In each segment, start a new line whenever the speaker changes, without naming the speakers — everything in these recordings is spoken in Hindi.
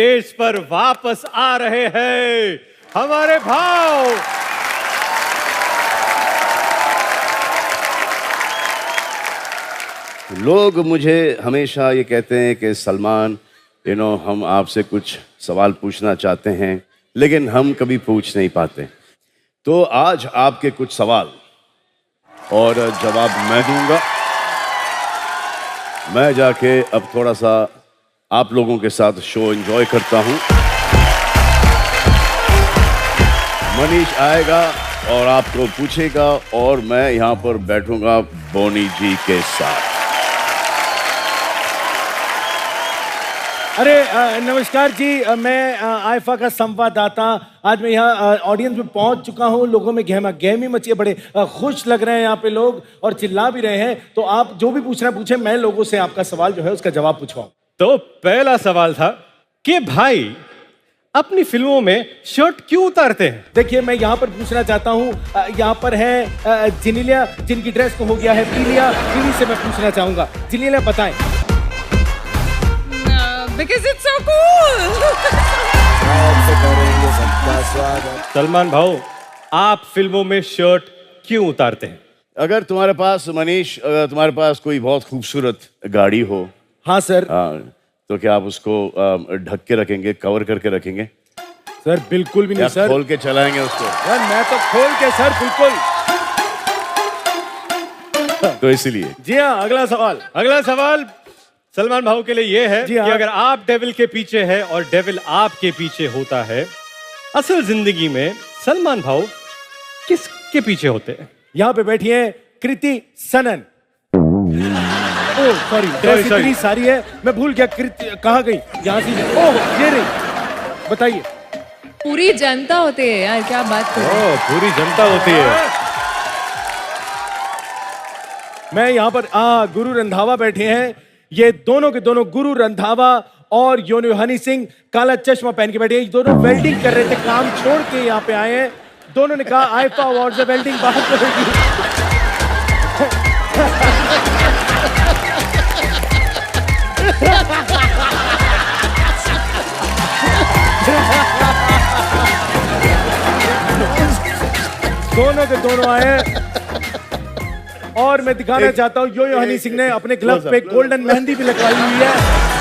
स्टेज पर वापस आ रहे हैं हमारे भाव।
लोग मुझे हमेशा ये कहते हैं कि सलमान हम आपसे कुछ सवाल पूछना चाहते हैं लेकिन हम कभी पूछ नहीं पाते। तो आज आपके कुछ सवाल और जवाब मैं दूंगा। मैं जाके अब थोड़ा सा आप लोगों के साथ शो एंजॉय करता हूं। मनीष आएगा और आपको पूछेगा और मैं यहां पर बैठूंगा बोनी जी के साथ।
अरे नमस्कार जी, मैं आईफा का संवाददाता। आज मैं यहाँ ऑडियंस में पहुंच चुका हूँ। लोगों में गहमा गहमी मची है, बड़े खुश लग रहे हैं यहाँ पे लोग और चिल्ला भी रहे हैं। तो आप जो भी पूछना पूछे, मैं लोगों से आपका सवाल जो है उसका जवाब पूछवाऊं।
तो पहला सवाल था कि भाई अपनी फिल्मों में शर्ट क्यों उतारते हैं?
देखिए, मैं यहाँ पर पूछना चाहता हूँ, यहाँ पर है जिनिलिया, जिनकी ड्रेस को हो गया है पीलिया। पीली से मैं पूछना चाहूंगा, जिनिलिया बताएं।
Because it's so cool.
Salman भाऊ, आप फिल्मों में शर्ट क्यों उतारते हैं?
अगर तुम्हारे पास मनीष, अगर तुम्हारे पास कोई बहुत खूबसूरत गाड़ी हो।
हाँ सर।
तो क्या आप उसको ढक के रखेंगे, कवर करके रखेंगे?
सर बिल्कुल भी नहीं सर।
खोल के चलाएंगे उसको?
सर मैं तो खोल के सर, बिल्कुल।
तो इसीलिए।
जी हाँ, अगला सवाल
सलमान भाऊ के लिए ये है
हाँ।
कि अगर आप डेविल के पीछे है और डेविल आपके पीछे होता है, असल जिंदगी में सलमान भाऊ किसके पीछे होते हैं?
यहाँ पे बैठी है कृति सनन। ओह सॉरी, ड्रेस इतनी सारी है मैं भूल गया। कृति कहाँ गई? यहाँ से। ओह ये रही। बताइए।
पूरी जनता होती है यार, क्या बात कर रहे हैं?
पूरी जनता होती है।
मैं यहाँ पर गुरु रंधावा बैठे हैं। ये दोनों के दोनों, गुरु रंधावा और योनो हनी सिंह, काला चश्मा पहन के बैठे हैं। ये दोनों वेल्डिंग कर रहे थे, काम छोड़ के यहाँ पे आए हैं। दोनों ने कहा आईफा अवार्ड से वेल्डिंग बाहर करेगी। दोनों के दोनों आए और मैं दिखाना चाहता हूँ, यो हनी सिंह ने अपने ग्लव पे गोल्डन मेहंदी भी लगवाई हुई है।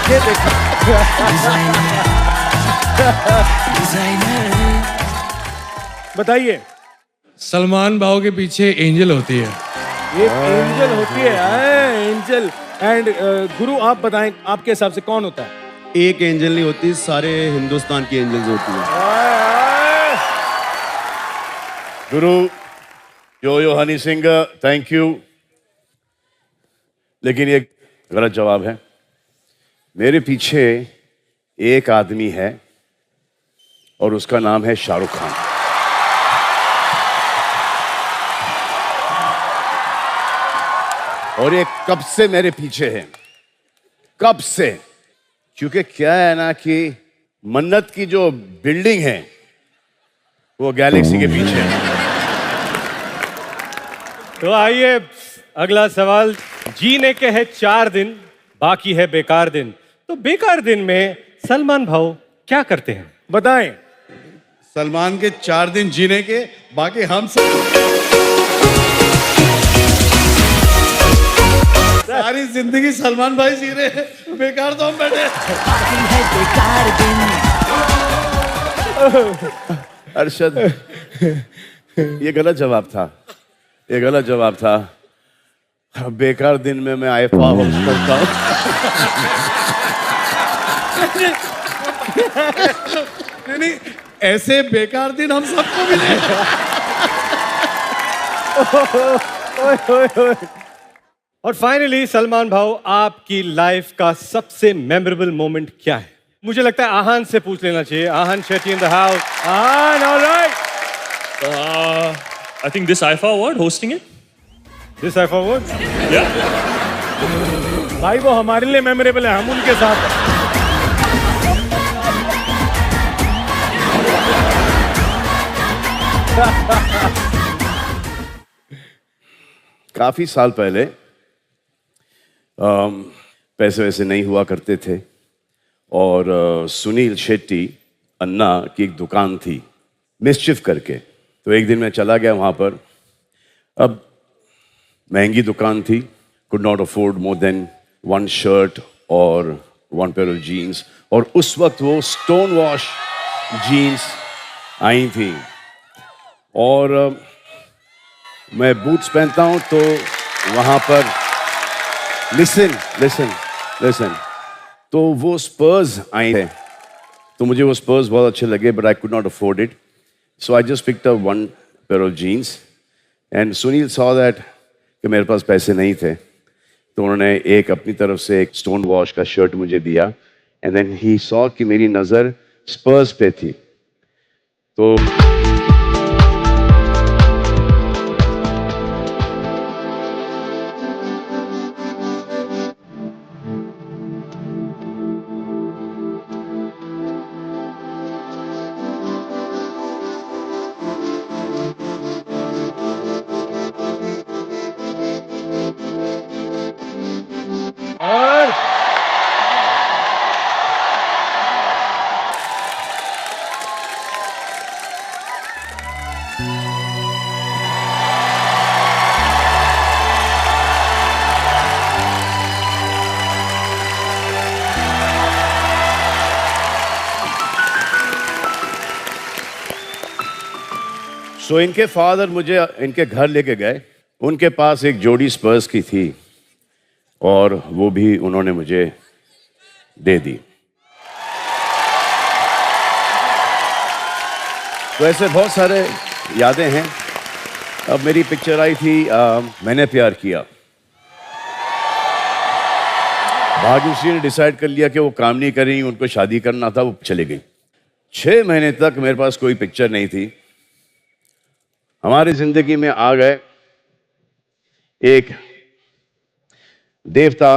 ये देखो। बताइए।
सलमान भाव के पीछे एंजल होती है।
ये एंजल होती है, एंजल। एंड गुरु आप बताएं, आपके हिसाब से कौन होता है?
एक एंजल नहीं होती, सारे हिंदुस्तान की एंजल्स होती है।
गुरु यो हनी सिंह, थैंक यू, लेकिन ये गलत जवाब है। मेरे पीछे एक आदमी है और उसका नाम है शाहरुख खान। और ये कब से मेरे पीछे है, कब से? क्योंकि क्या है ना कि मन्नत की जो बिल्डिंग है वो गैलेक्सी के पीछे है।
तो आइए अगला सवाल। जीने के है 4 दिन, बाकी है बेकार दिन। तो बेकार दिन में सलमान भाऊ क्या करते हैं?
बताएं।
सलमान के 4 दिन जीने के, बाकी हम सब सारी जिंदगी सलमान भाई जी रहे हैं, बेकार तो हम बैठे।
अरशद, ये गलत जवाब था, ये गलत जवाब था। बेकार दिन में मैं आईफा होस्ट करता हूँ।
नहीं, ऐसे बेकार दिन हम सबको मिले।
और फाइनली सलमान भाऊ, आपकी लाइफ का सबसे मेमोरेबल मोमेंट क्या है? मुझे लगता है आहान से पूछ लेना चाहिए। Aahan Shetty in the house. Aahan, alright.
I think this IFA award, hosting it.
This IFA award?
Yeah.
भाई वो हमारे लिए मेमोरेबल है, हम उनके साथ हैं।
काफी साल पहले पैसे वैसे नहीं हुआ करते थे और सुनील शेट्टी अन्ना की एक दुकान थी मिस्चिफ करके। तो एक दिन मैं चला गया वहाँ पर। अब महंगी दुकान थी, could not afford more than one shirt और वन पेयर ऑफ जीन्स, और उस वक्त वो स्टोन वॉश जीन्स आई थी। और मैं बूट्स पहनता हूँ तो वहाँ पर लिसन तो वो स्पर्स आए थे, तो मुझे वो स्पर्स बहुत अच्छे लगे, but I could not afford it, so I just picked up one pair of jeans and Sunil saw that कि मेरे पास पैसे नहीं थे, तो उन्होंने एक अपनी तरफ से एक स्टोन वॉश का शर्ट मुझे दिया, एंड देन ही सॉ कि मेरी नज़र स्पर्स पे थी। तो
और
सो इनके फादर मुझे इनके घर लेके गए, उनके पास एक जोड़ी स्पर्स की थी और वो भी उन्होंने मुझे दे दी। तो ऐसे बहुत सारे यादें हैं। अब मेरी पिक्चर आई थी मैंने प्यार किया। भाग्यश्री ने डिसाइड कर लिया कि वो काम नहीं करेंगी, उनको शादी करना था, वो चले गई। 6 महीने तक मेरे पास कोई पिक्चर नहीं थी। हमारी जिंदगी में आ गए एक देवता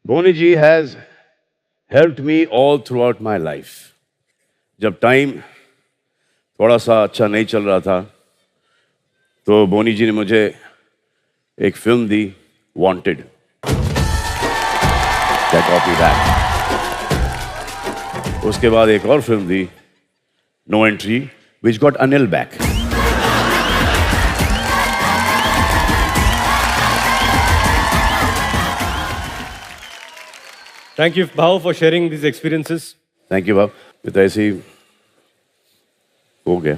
Boni ji has helped me all throughout my life. जब टाइम थोड़ा सा अच्छा नहीं चल रहा था तो बोनी जी ने मुझे एक फिल्म दी, वांटेड, कॉपी बैक। उसके बाद एक और फिल्म दी, No Entry, which got Anil back.
Thank you, Bhao, for sharing these experiences.
Thank you बाब। तो ऐसे ही हो गया।